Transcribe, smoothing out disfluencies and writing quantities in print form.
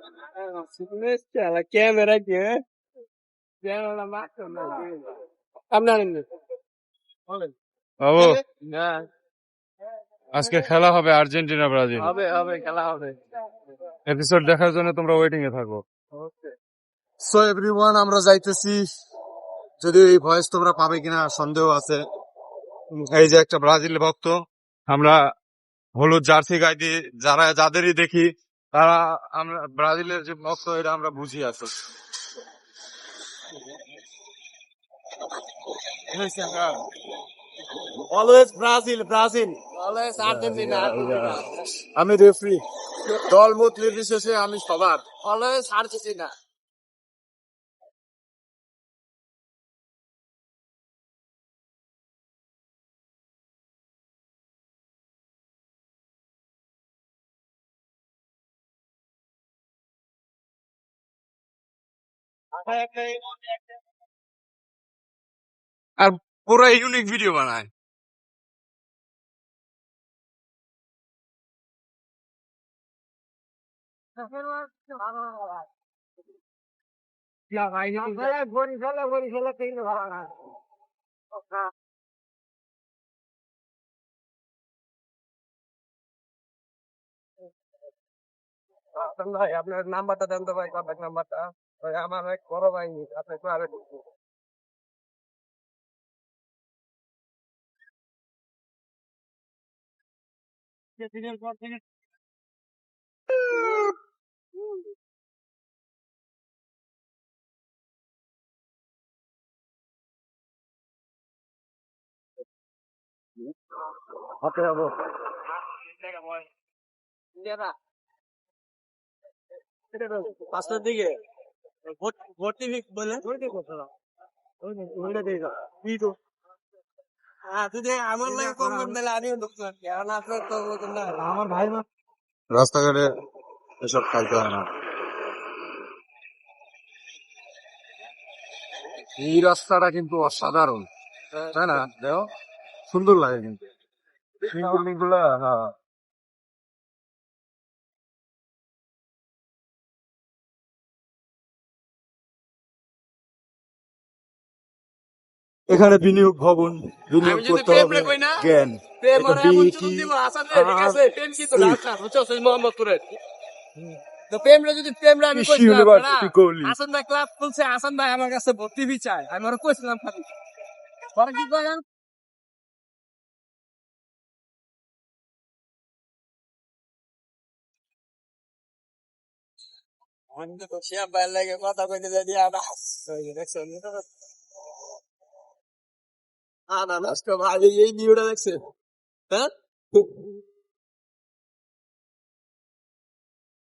La camera que la máquina. আপনার বলেন বাবু না আজকে খেলা হবে আর্জেন্টিনা ব্রাজিল। হবে হবে খেলা হবে এপিসোড দেখার জন্য তোমরা ওয়েটিং এ থাকো। সো এভরিওয়ান, আমরা যাইতেছি, যদি এই ভয়েস তোমরা পাবে কিনা সন্দেহ আছে। এই যে একটা ব্রাজিল ভক্ত, আমরা হলুদ জার্সি গাইতে যাদেরই দেখি তারা আমরা ব্রাজিলের যে ভক্ত এটা আমরা বুঝি আছি। Always Brazil Brazil always Argentina Argentina আমি রেফারি, দল মত নির্বিশেষে আমি সবার। অলওয়েজ আর্জেন্টিনা আর পুরো ইউনিক ভিডিও বানায়। ভাই আপনার নাম্বারটা দেন তো ভাই কন্ট্যাক্ট নাম্বারটা ভাই আমার এক বড় ভাই আপনি একটু আরে হাতে যাবো। পাঁচটার দিকে ভর্তি বলে আমার লাগে কম কম দিলে আমিও ঢুকতাম কারণ আপনার তো না আমার ভাই মা রাস্তাঘাটে এসব খাইতে হয় না। এই রাস্তাটা কিন্তু অসাধারণ, তাই না? দেখো সুন্দর লাগে কিন্তু বিল্ডিং গুলা। হ্যাঁ, এখানে বিনিয়োগ ভবন, বিনিয়োগ আমি যদি করতে প্রেম হবে রে কই না জ্ঞান। প্রেম এটা আর বি এমন কি চুল দিব আসান রে ঠিক আছে প্রেম কি তো ই, আসান বুঝছো সেই মোহাম্মদপুরে তো প্রেম রে যদি প্রেম রে আমি কৃষি কইছিলাম না ইউনিভার্সিটি কলি। আসান ভাই ক্লাব খুলছে আসান ভাই আমার কাছে ভর্তি ফি চাই আমি ওরা কইছিলাম খালি পরে কি কয় জান আমি তো শিয়া ভাই লাগে কথা কইতে যাই দিয়া না দেখছো না নষ্ট ভাই এই ভিডিওটা দেখছে হ্যাঁ